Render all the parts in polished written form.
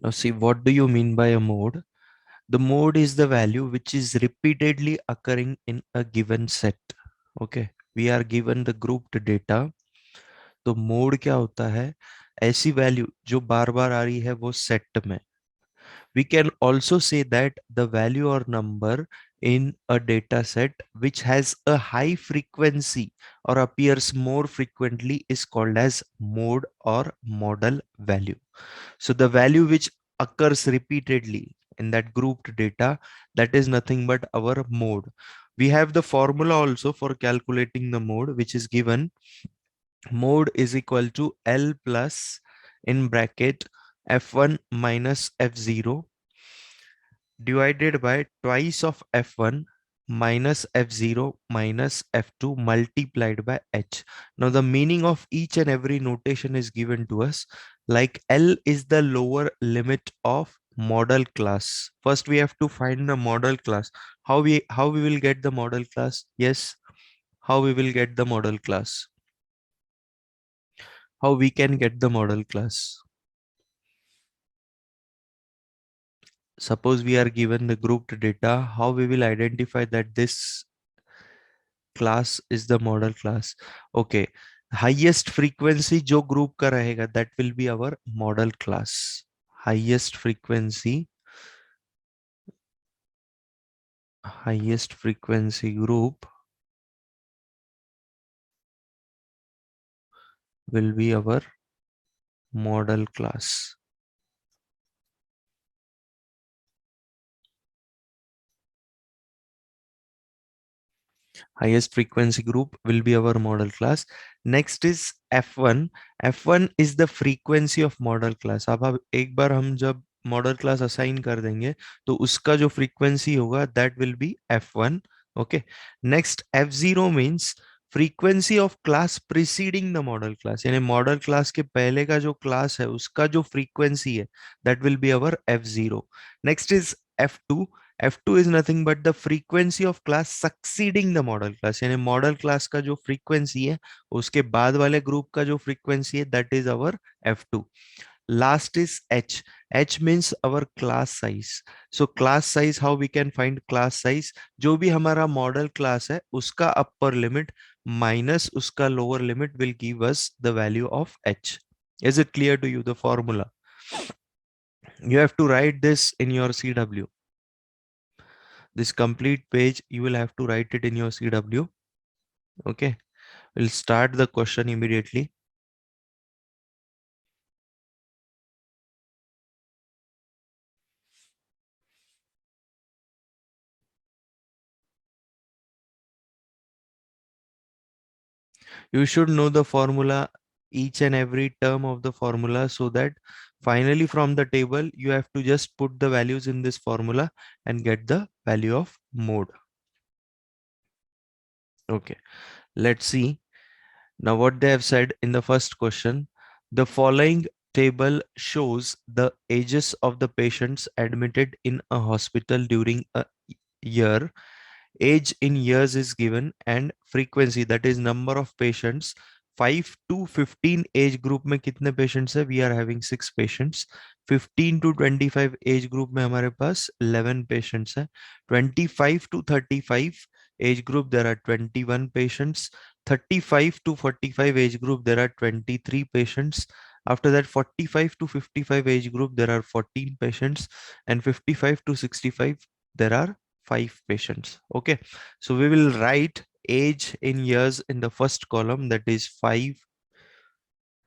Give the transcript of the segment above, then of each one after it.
Now see, what do you mean by a mode? The mode is the value which is repeatedly occurring in a given set. Okay, we are given the grouped data. तो mode क्या होता है? ऐसी value जो बार बार आ रही है वो set में. We can also say that the value or number in a data set which has a high frequency or appears more frequently is called as mode or model value. So the value which occurs repeatedly in that grouped data, that is nothing but our mode. We have the formula also for calculating the mode, which is given. Mode is equal to L plus in bracket F1 minus F0 divided by twice of f1 minus f0 minus f2 multiplied by h. Now the meaning of each and every notation is given to us. Like L is the lower limit of model class. First we have to find the model class. How we will get the model class? Yes, how we will get the model class? How we can get the model class? Suppose we are given the grouped data, how we will identify that this class is the model class? Okay, highest frequency जो group का रहेगा that will be our model class. Highest frequency group will be our model class. Highest frequency group will be our model class. Next is f1. f1 is the frequency of model class. अब एक बार हम जब model class assign कर देंगे तो उसका जो frequency होगा that will be f1. Okay, next f0 means frequency of class preceding the model class, यानी मॉडल क्लास के पहले का जो क्लास है उसका जो फ्रीक्वेंसी है that will be our f0. Next is f2. F2 is nothing but the frequency of class succeeding the model class, यानी मॉडल क्लास का जो फ्रीक्वेंसी है उसके बाद वाले ग्रुप का जो फ्रीक्वेंसी है that is our F2. Last is H. H means our class size. So class size, how we can find class size? जो भी हमारा मॉडल क्लास है उसका अपर लिमिट माइनस उसका lower limit will give us the value of H. Is it clear to you the formula? You have to write this in your CW. This complete page you will have to write it in your CW. Okay, we'll start the question immediately. You should know the formula, each and every term of the formula, so that finally from the table you have to just put the values in this formula and get the value of mode. Okay, let's see now what they have said in the first question. The following table shows the ages of the patients admitted in a hospital during a year. Age in years is given and frequency, that is number of patients. 5 to 15 age group में कितने patients है? We are having 6 patients. 15 to 25 age group में हमारे पास 11 patients है. 25 to 35 age group there are 21 patients. 35 to 45 age group there are 23 patients. After that 45 to 55 age group there are 14 patients, and 55 to 65 there are 5 patients. Okay, so we will write age in years in the first column, that is 5.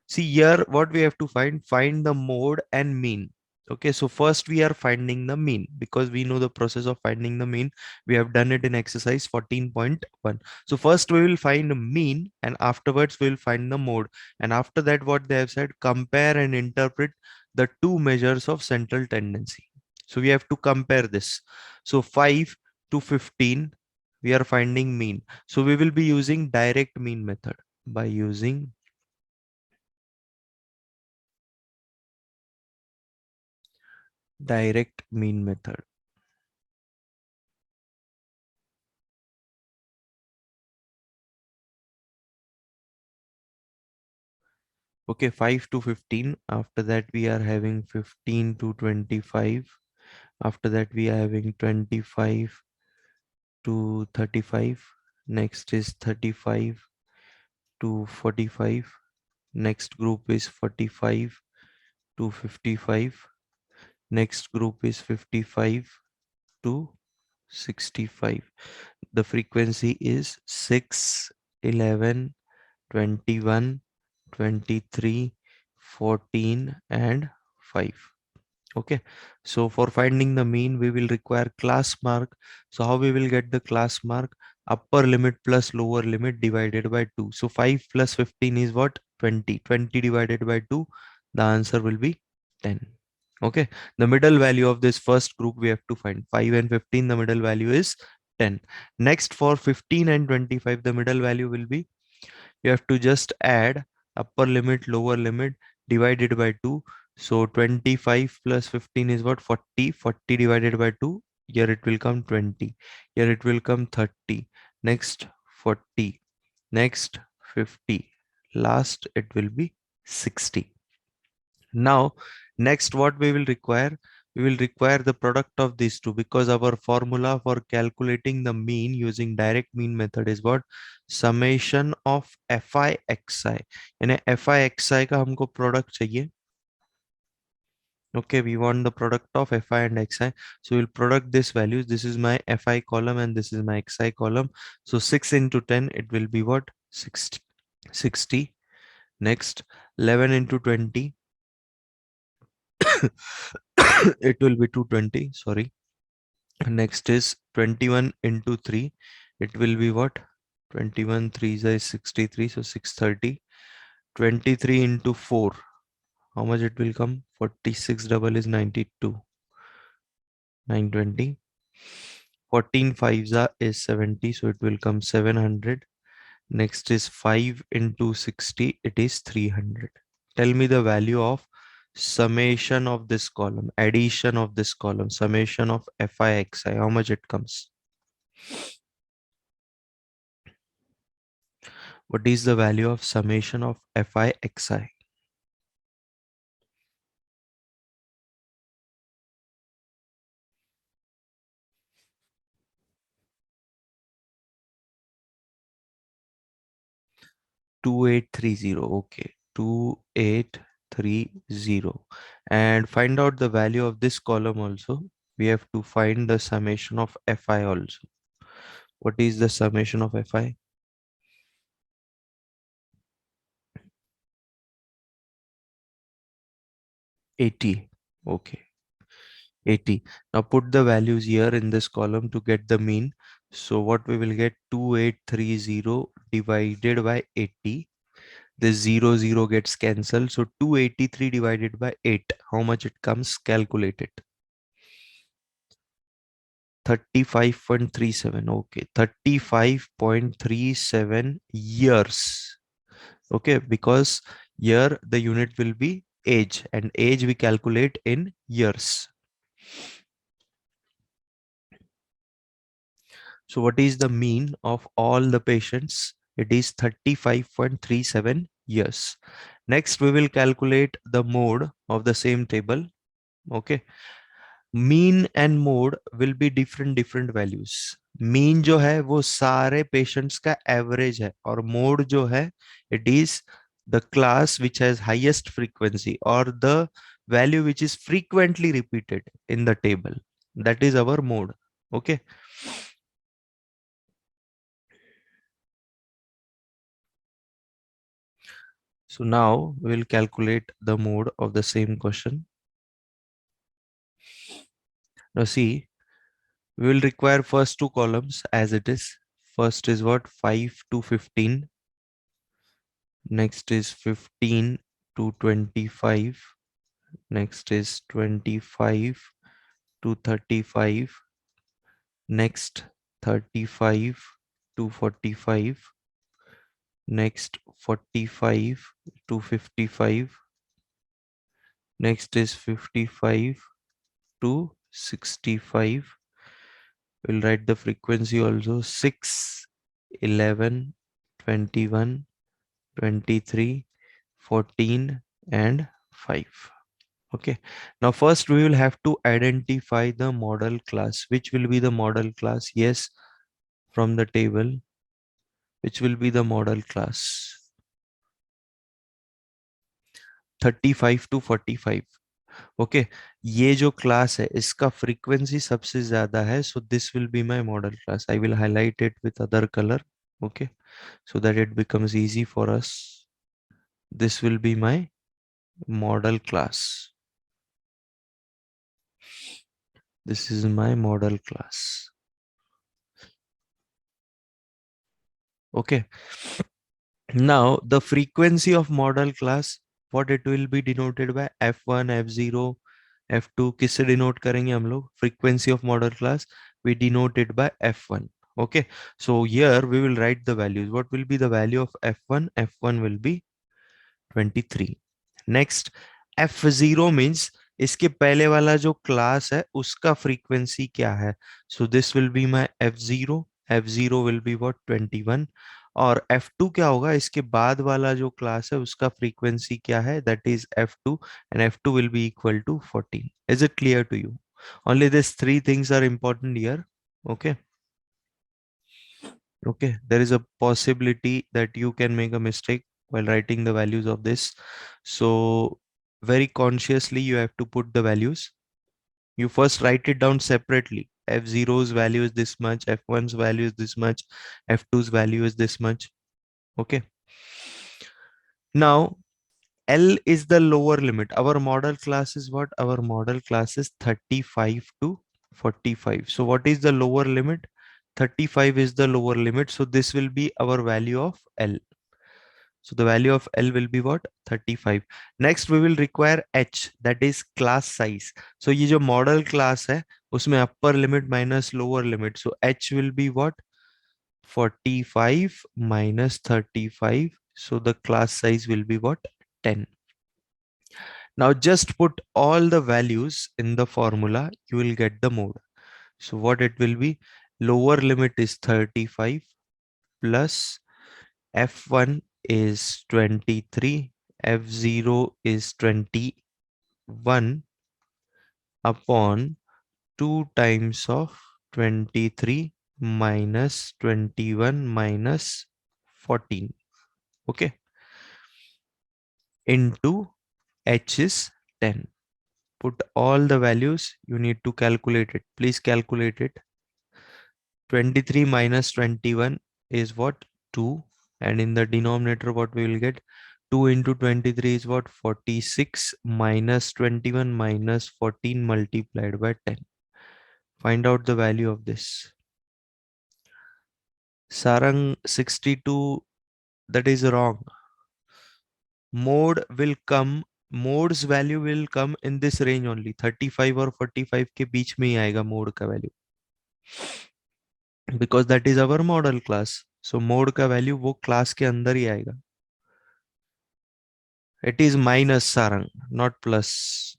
See here what we have to find the mode and mean. Okay, so first we are finding the mean because we know the process of finding the mean. We have done it in exercise 14.1. So first we will find the mean and afterwards we will find the mode, and after that what they have said, compare and interpret the two measures of central tendency. So we have to compare this. So 5 to 15 we are finding mean, so we will be using direct mean method. By using direct mean method, Okay, 5 to 15. After that, we are having 15 to 25. After that, we are having 25 to 35. Next is 35 to 45. Next group is 45 to 55. Next group is 55 to 65. The frequency is 6, 11, 21, 23, 14, and 5. Okay, so for finding the mean, we will require class mark. So how we will get the class mark? Upper limit plus lower limit divided by 2. So 5 plus 15 is what? 20. 20 divided by 2, the answer will be 10. Okay, the middle value of this first group we have to find. 5 and 15, the middle value is 10. Next, for 15 and 25, the middle value will be, you have to just add upper limit, lower limit divided by 2. So 25 plus 15 is what? 40. 40 divided by 2. Here it will come 20. Here it will come 30. Next 40. Next 50. Last it will be 60. Now, next what we will require? We will require the product of these two, because our formula for calculating the mean using direct mean method is what? Summation of fi xi. यानी fi xi का हमको product चाहिए. Okay, we want the product of fi and xi. So we'll product this values. This is my fi column and this is my xi column. So 6 into 10, it will be what? 60. 60. Next, 11 into 20. It will be 220. Sorry. Next is 21 into 3. It will be what? 21 3 is 63. So 630. 23 into 4. How much it will come? 46 double is 92. 920. 14 fives is 70. So it will come 700. Next is 5 into 60. It is 300. Tell me the value of summation of this column, addition of this column, summation of fi xi. How much it comes? What is the value of summation of fi xi? Two 2830. Okay, 2830. And find out the value of this column also. We have to find the summation of fi also. What is the summation of fi? 80. Okay, 80. Now put the values here in this column to get the mean. So what we will get? 2830 divided by 80. This 0 gets cancelled. So 283 divided by 8. How much it comes? Calculate it. 35.37. Okay, 35.37 years. Okay, because here the unit will be age, and age we calculate in years. So what is the mean of all the patients? It is 35.37 years. Next, we will calculate the mode of the same table. Okay. Mean and mode will be different values. Mean जो है वो सारे patients का average है, और mode जो है it is the class which has highest frequency और the value which is frequently repeated in the table. That is our mode. Okay, so now we will calculate the mode of the same question. Now see, we will require first two columns as it is. First is what? 5 to 15. Next is 15 to 25. Next is 25 to 35. Next 35 to 45. Next 45 to 55. Next is 55 to 65. We'll write the frequency also. 6, 11, 21, 23, 14 and 5. Okay. Now first we will have to identify the model class. Which will be the model class? Yes, from the table. Which will be the model class? 35 to 45. Okay, ये जो class है इसका frequency सबसे ज्यादा है, so this will be my model class. I will highlight it with other colour. Okay, so that it becomes easy for us. This will be my model class. This is my model class. Okay, now the frequency of model class, what it will be denoted by? F1, F0, F2. किससे denote करेंगे हम लोग? Frequency of model class we denote it by F1. Okay, so here we will write the values. What will be the value of F1? F1 will be 23. Next F0 means इसके पहले वाला जो class है उसका frequency क्या है. So this will be my F0. F0 will be what? 21. और F2 क्या होगा? इसके बाद वाला जो क्लास है उसका फ्रीक्वेंसी क्या है? That is F2. And F2 will be equal to 14. Is it clear to you? Only these three things are important here. Okay. Okay, there is a possibility that you can make a mistake while writing the values of this. So very consciously you have to put the values. You first write it down separately. F0's value is this much, F1's value is this much, F2's value is this much. Okay. Now L is the lower limit. Our model class is what? Our model class is 35 to 45. So what is the lower limit? 35 is the lower limit. So this will be our value of L. So the value of L will be what? 35. Next we will require H, that is class size. So ये जो model class है उसमें upper limit minus lower limit. So H will be what? 45 minus 35. So the class size will be what? 10. Now just put all the values in the formula, you will get the mode. So what it will be? Lower limit is 35 plus F1 is 23, F0 is 21 upon 2 times of 23 minus 21 minus 14. Okay. Into H is 10. Put all the values, you need to calculate it. Please calculate it. 23 minus 21 is what? 2. And in the denominator, what we will get? 2 into 23 is what? 46 minus 21 minus 14 multiplied by 10. Find out the value of this. Sarang 62, that is wrong. Mode will come, mode's value will come in this range only. 35 और 45 के बीच में ही आएगा mode का value. Because that is our model class. So mode का value वो class के अंदर ही आएगा. It is minus, Sarang, not plus.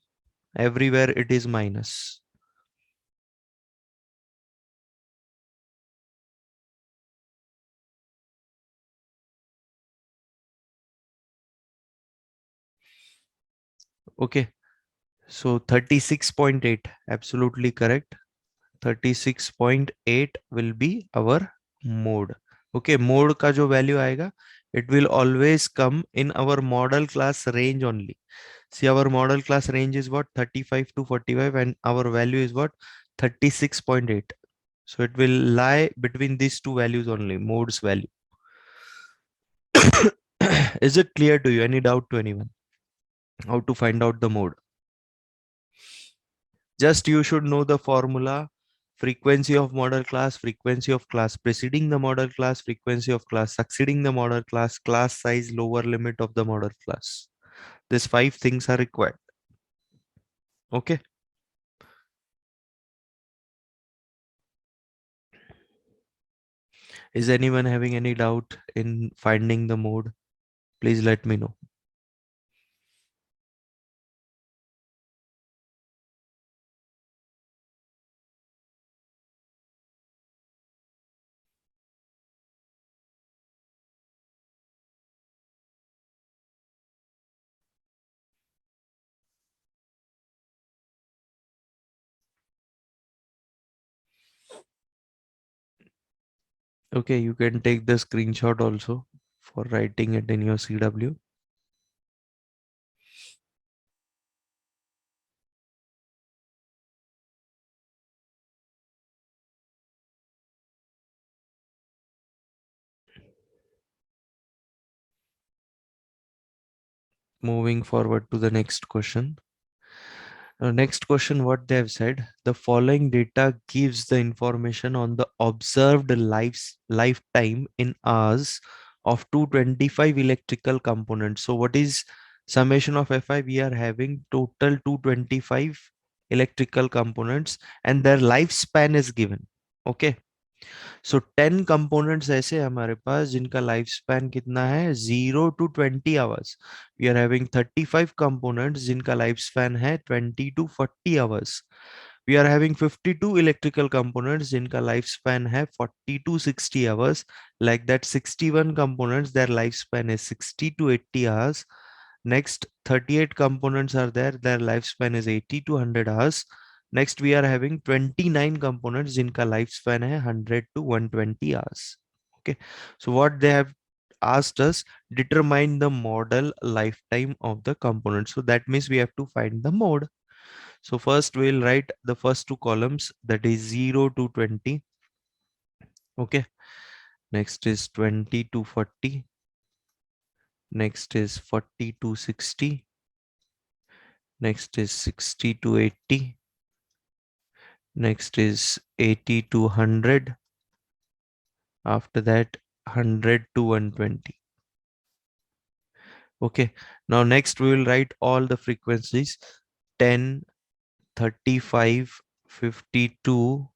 Everywhere it is minus. Okay. So 36.8, absolutely correct. 36.8 will be our mode. Okay, mode का जो value आएगा, it will always come in our model class range only. See, our model class range is what? 35 to 45 and our value is what? 36.8. So it will lie between these two values only, mode's value. Is it clear to you? Any doubt to anyone? How to find out the mode? Just you should know the formula. Frequency of model class, frequency of class preceding the model class, frequency of class succeeding the model class size, lower limit of the model class. These 5 things are required. Okay. Is anyone having any doubt in finding the mode? Please let me know. Okay, you can take the screenshot also for writing it in your CW. Moving forward to the next question. Next question, what they have said, the following data gives the information on the observed lifetime in hours of 225 electrical components. So what is summation of Fi? We are having total 225 electrical components and their lifespan is given. Okay. So 10 components ऐसे हैं हमारे पास जिनका life span कितना है 0 to 20 hours. We are having 35 components जिनका life span है 20 to 40 hours. We are having 52 electrical components जिनका life span है 40 to 60 hours. Like that 61 components there life span is 60 to 80 hours. Next, 38 components are there. Their lifespan is 80 to 100 hours. Next, we are having 29 components जिनका lifespan है 100 to 120 hours. Okay. So what they have asked us, determine the model lifetime of the component. So that means we have to find the mode. So first we'll write the first two columns, that is 0 to 20. Okay. Next is 20 to 40. Next is 40 to 60. Next is 60 to 80. Next is 80 to 100. After that, 100 to 120. Okay. Now next we will write all the frequencies: 10, 35, 52,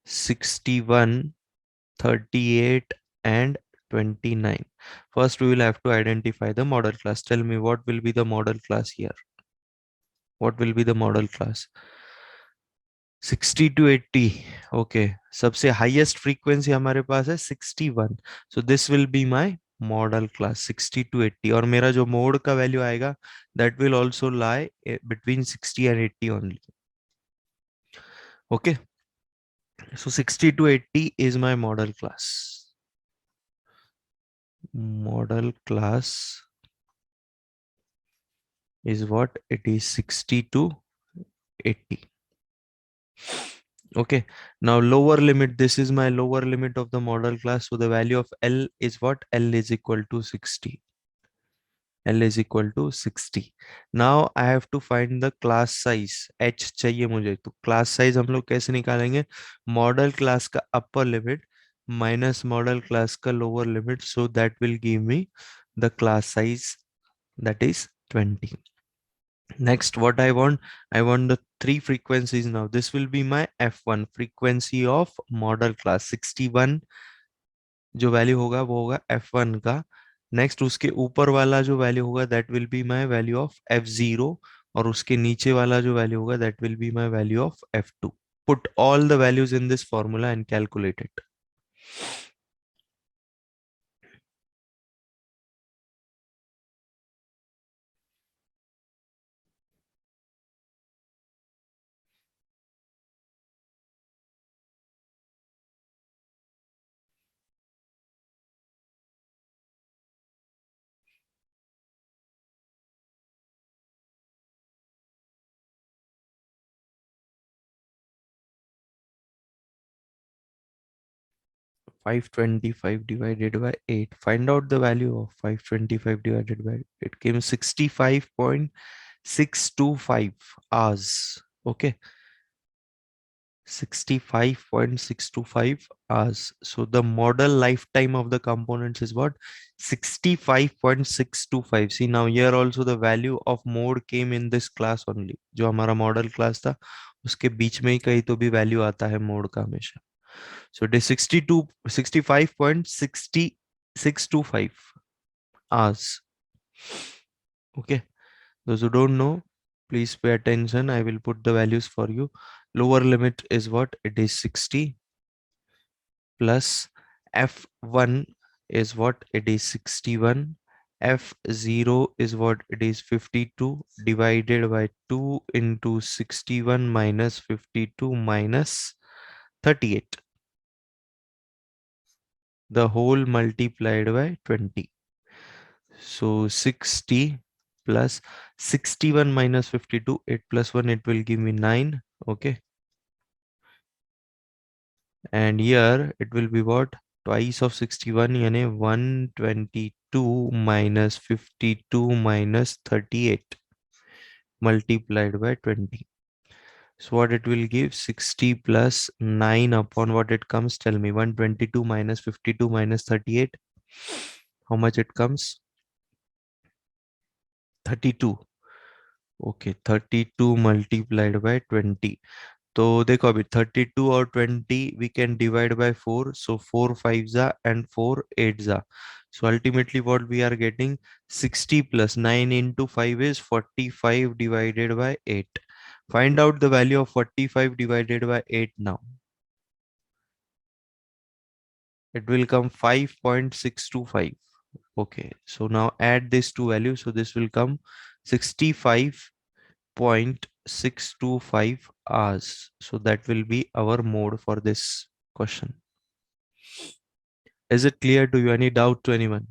61, 38, and 29. First, we will have to identify the model class. Tell me what will be the model class here. What will be the model class? 60 to 80. Okay, सबसे highest frequency हमारे पास है 61. So this will be my model class 60 to 80. और मेरा जो mode का value आएगा, that will also lie between 60 and 80 only. Okay, so 60 to 80 is my model class. Model class is what? It is 60 to 80. Okay, now lower limit, this is my lower limit of the model class. So the value of L is what? L is equal to 60. L is equal to 60. Now I have to find the class size. H चाहिए मुझे. तो class size हम लोग कैसे निकालेंगे? Model class का upper limit minus model class का lower limit. So that will give me the class size, that is 20. Next, what I want the three frequencies now. This will be my F1 frequency of model class. 61 जो value होगा वो होगा F1 का. Next उसके ऊपर वाला जो value होगा that will be my value of F0. और उसके नीचे वाला जो वैल्यू होगा that will be my value of F2. Put all the values in this formula and calculate it. Five 25 divided by 8. Find out the value of 525 divided by 8. It came 65.625 hours. Okay, 65.625 hours. So the model lifetime of the components is what? 65.625. See, now here also the value of mode came in this class only. जो हमारा model class था उसके बीच में ही कहीं तो भी value आता है mode का हमेशा. So it is 65.62625 hours. Okay. Those who don't know, please pay attention. I will put the values for you. Lower limit is what? It is 60 plus F1 is what? It is 61. F0 is what? It is 52 divided by 2 into 61 minus 52 minus 38. the whole multiplied by 20. So 60 plus 61 minus 52, 8 plus 1, it will give me 9. Okay. And here it will be what? Twice of 61, yani 122 minus 52 minus 38 multiplied by 20. So what it will give? 60 plus 9 upon what it comes? Tell me. 122 minus 52 minus 38. How much it comes? 32. Okay, 32 multiplied by 20. तो देखो अभी 32 और 20 we can divide by 4. So 4 5s are and 4 8s are. So ultimately what we are getting, 60 plus 9 into 5 is 45 divided by 8. Find out the value of 45 divided by 8 now. It will come 5.625. Okay, so now add these two values. So this will come 65.625 hours. So that will be our mode for this question. Is it clear to you? Any doubt to anyone?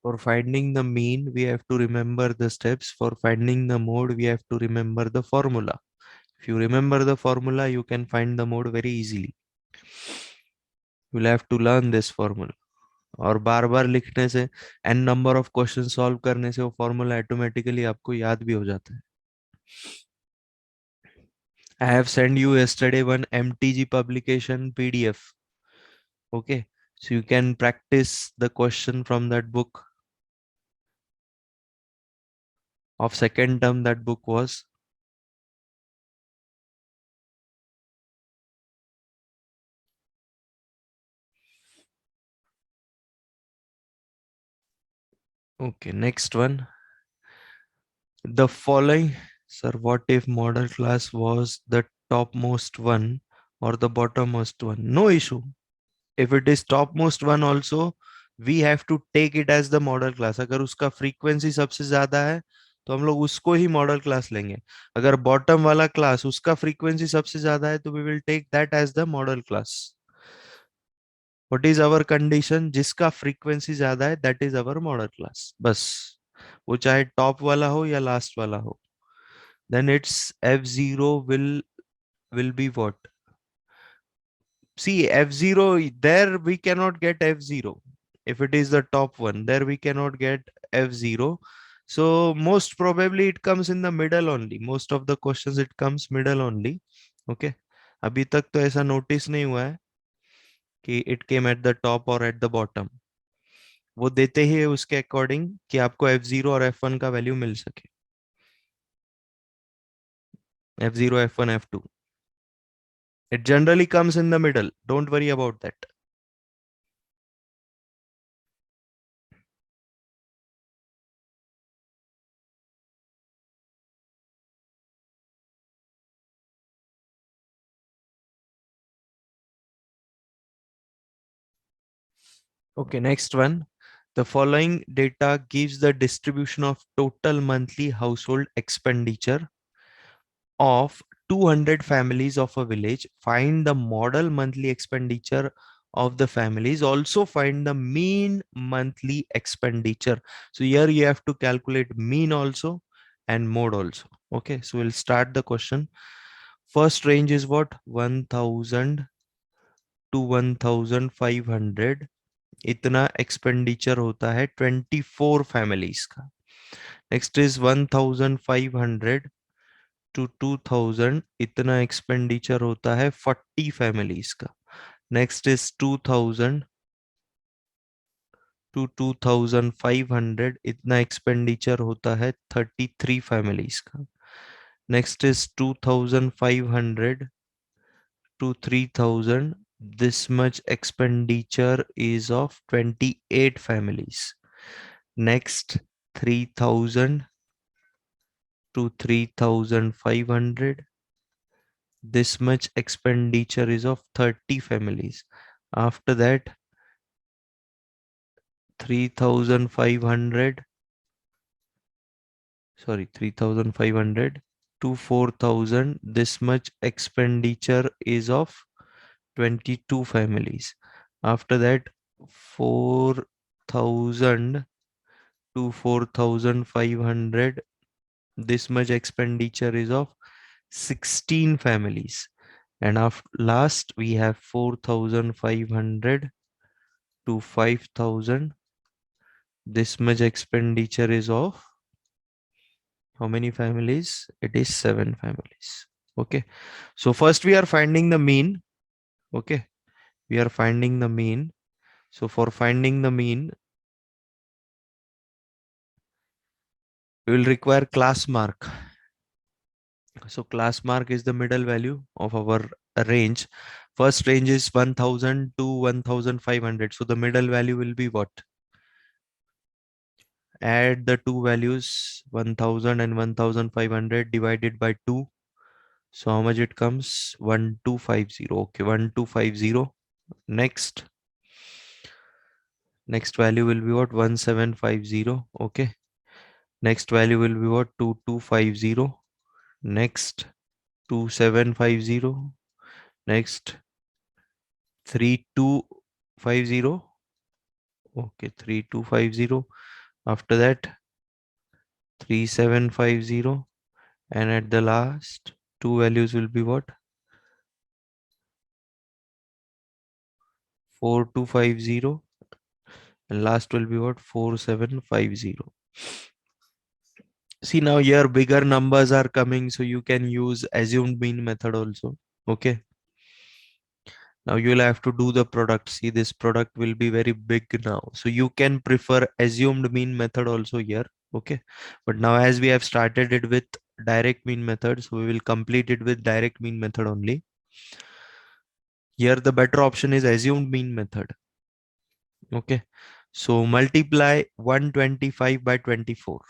For finding the mean, we have to remember the steps. For finding the mode, we have to remember the formula. If you remember the formula, you can find the mode very easily. You will have to learn this formula. और बार बार लिखने से n number of question solve करने से वो formula automatically आपको याद भी हो जाता है. I have sent you yesterday one MTG publication PDF. Okay, so you can practice the question from that book of second term. That book was okay. Next one, the following. Sir, what if model class was the topmost one or the bottommost one? No issue. If it is topmost one also, we have to take it as the model class. अगर उसका frequency सबसे ज्यादा है तो हम लोग उसको ही model class लेंगे. अगर बॉटम वाला क्लास उसका फ्रीक्वेंसी सबसे ज्यादा है तो we will take that as the model class. What is our condition? जिसका फ्रीक्वेंसी ज्यादा है that is our model class. बस. वो चाहे टॉप वाला हो या लास्ट वाला हो. Then it's f0 will be what? See, F0, there we cannot get F0. If it is the top one, there we cannot get F0. So most probably it comes in the middle only. Most of the questions it comes middle only. Okay. अभी तक तो ऐसा notice नहीं हुआ है कि it came at the top or at the bottom. वो देते ही है उसके अकॉर्डिंग कि आपको F0 और F1 का वैल्यू मिल सके. F0, F1, F2. It generally comes in the middle. Don't worry about that. Okay, next one. The following data gives the distribution of total monthly household expenditure of 200 families of a village. Find the model monthly expenditure of the families. Also find the mean monthly expenditure. So here you have to calculate mean also and mode also. Okay, so we'll start the question. First range is what? 1000 to 1500. इतना expenditure होता है 24 families का. Next is 1500 to 2000. इतना expenditure होता है 40 families का. Next is 2000 to 2500. इतना expenditure होता है 33 फैमिलीज का. Next is 2500 to 3000. This much expenditure is of 28 families. Next, 3000 to 3,500. This much expenditure is of 30 families. After that, 3,500, sorry, 3,500 to 4,000. This much expenditure is of 22 families. After that, 4,000 to 4,500. This much expenditure is of 16 families. And after last, we have 4,500 to 5,000. This much expenditure is of how many families? It is 7 families. Okay. So first we are finding the mean. Okay. We are finding the mean. So for finding the mean, we will require class mark. So class mark is the middle value of our range. First range is 1000 to 1500. So the middle value will be what? Add the two values 1000 and 1500 divided by 2. So how much it comes? 1250. Okay, 1250. Next, next value will be what? 1750. Okay. Next value will be what? 2250. Next, 2750. Next, 3250. Okay, 3250. After that, 3750. And at the last, two values will be what? 4250. And last will be what? 4750. See, now here bigger numbers are coming, so you can use assumed mean method also. Okay. Now you'll have to do the product. See, this product will be very big now. So you can prefer assumed mean method also here. Okay. But now as we have started it with direct mean method, so we will complete it with direct mean method only. Here the better option is assumed mean method. Okay. So multiply 125 by 24.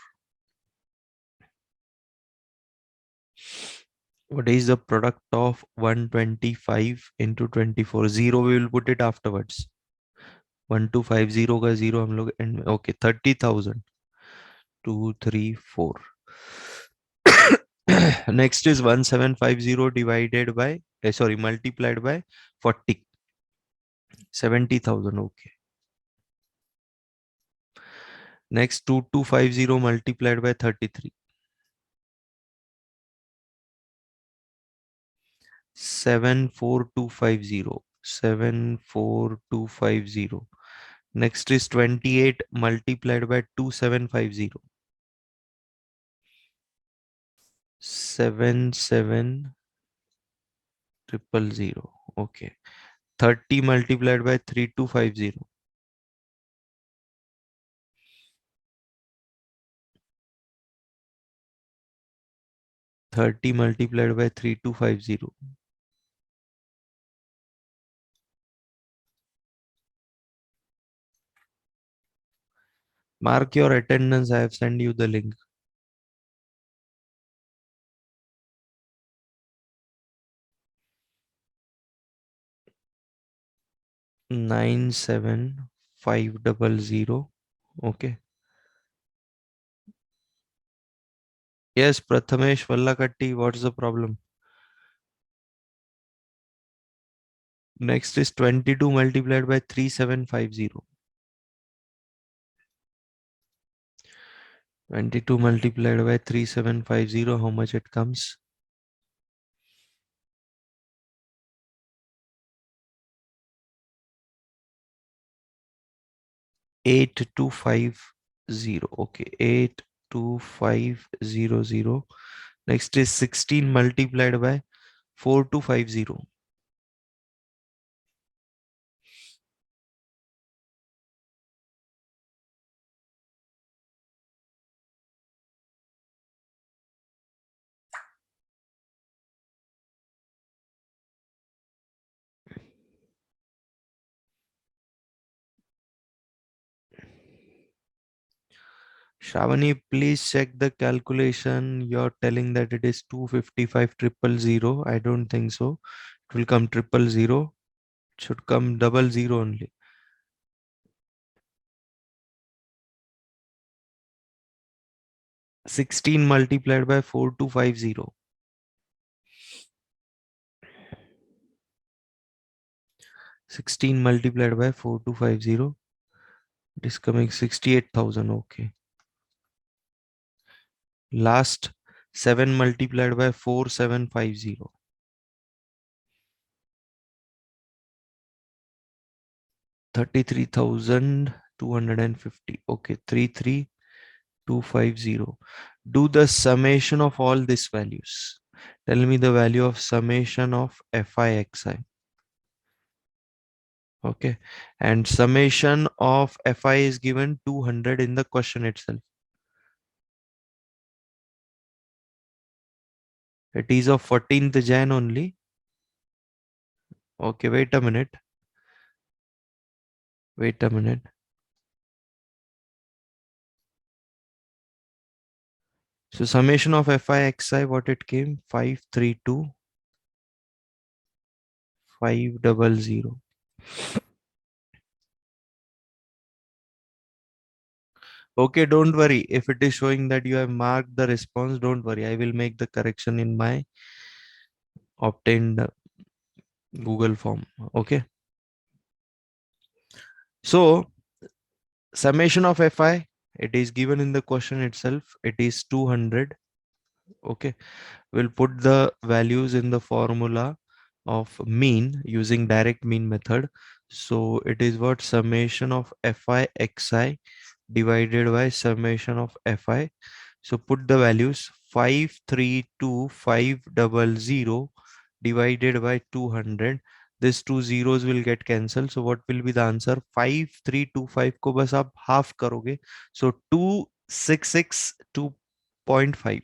What is the product of 125 into 24? 0 we will put it afterwards. 1250 का 0 हम लोग end में. Okay, 30,000. 2, 3, 4. Next is 1750 divided by, sorry, multiplied by 40. 70,000. Okay. Next, 2250 multiplied by 33. 74250. 74250. Next is 28 multiplied by 2750. 77,000. Okay. 30 multiplied by 3250. 30 multiplied by 3250. Mark your attendance. I have sent you the link. 97500. Okay. Yes, Prathamesh Vallakatti, what's the problem? Next is 22 multiplied by 3750. 22 multiplied by 3750. How much it comes? 8250. Okay, 82500. Next is 16 multiplied by 4250. Shravani, please check the calculation. You're telling that it is 255,000. I don't think so. It will come triple zero. It should come double zero only. 16 multiplied by 4250. 16 multiplied by 4250. It is coming 68,000. Okay. Last 7 multiplied by 4750. 33,250. Okay. 33,250. Do the summation of all these values. Tell me the value of summation of fi xi. Okay. And summation of fi is given 200 in the question itself. It is of 14th Jan only. Okay, wait a minute. Wait a minute. So summation of fi xi, what it came? 532,500. Okay, don't worry. If it is showing that you have marked the response, don't worry. I will make the correction in my obtained Google form. Okay. So summation of fi, it is given in the question itself. It is 200. Okay. We'll put the values in the formula of mean using direct mean method. So it is what summation of fi xi divided by summation of fi. So put the values 532,500 divided by 200. This two zeros will get cancelled. So what will be the answer? 5325 को बस आप half करोगे. So 2662.5.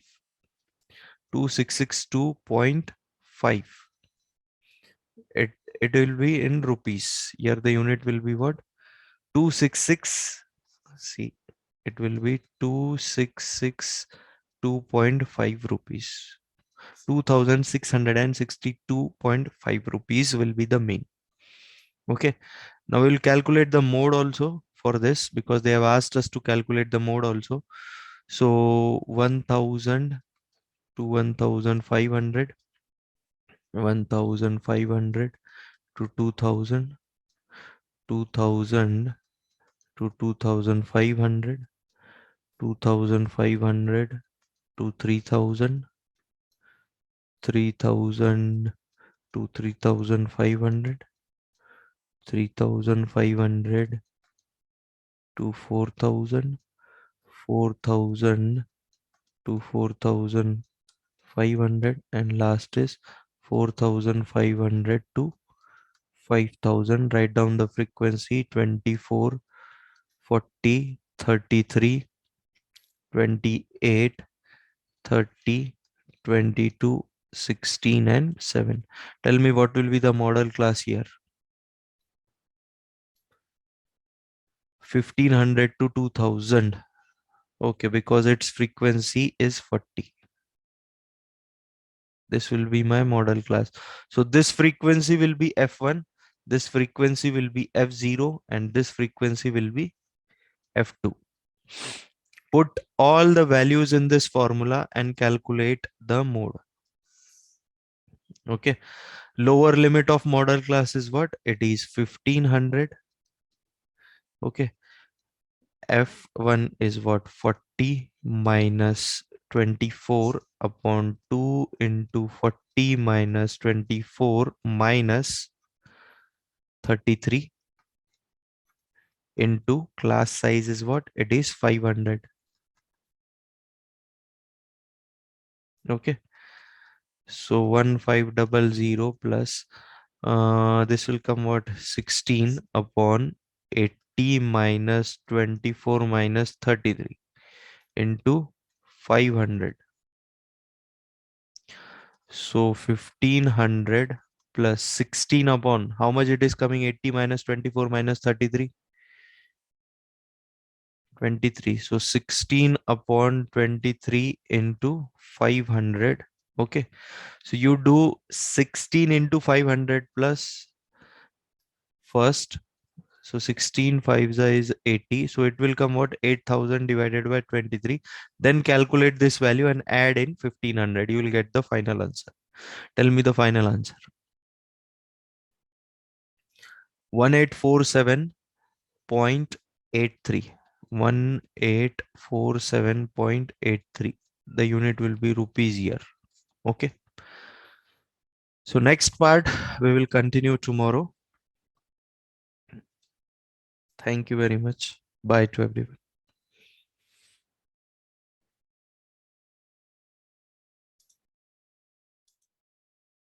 2662.5. It will be in rupees. Here the unit will be what? 266. See, it will be 2662.5 rupees. 2662.5 rupees will be the main. Okay. Now we'll calculate the mode also for this because they have asked us to calculate the mode also. So 1000 to 1500, 1500 to 2000, 2000 to 2500, 2500 to 3000, 3000 to 3500, 3500 to 4000, 4000 to 4500, and last is 4500 to 5000. Write down the frequency: 24, 40, 33, 28, 30, 22, 16, and 7. Tell me what will be the model class here. 1500 to 2000. Okay, because its frequency is 40. This will be my model class. So this frequency will be F1, this frequency will be F0, and this frequency will be F2. Put all the values in this formula and calculate the mode. Okay. Lower limit of model class is what? It is 1500. Okay. F1 is what? 40 minus 24 upon 2 into 40 minus 24 minus 33 into class size is what? It is 500. Okay. So 1500 plus this will come what? 16 upon 80 minus 24 minus 33 into 500. So 1500 plus 16 upon how much it is coming? 80 minus 24 minus 33. 23. So 16 upon 23 into 500. Okay. So you do 16 into 500 plus first. So 16 fives is 80. So it will come what? 8,000 divided by 23. Then calculate this value and add in 1500. You will get the final answer. Tell me the final answer. 1847.83. 1847.83. The unit will be rupees here. Okay. So next part we will continue tomorrow. Thank you very much. Bye to everyone.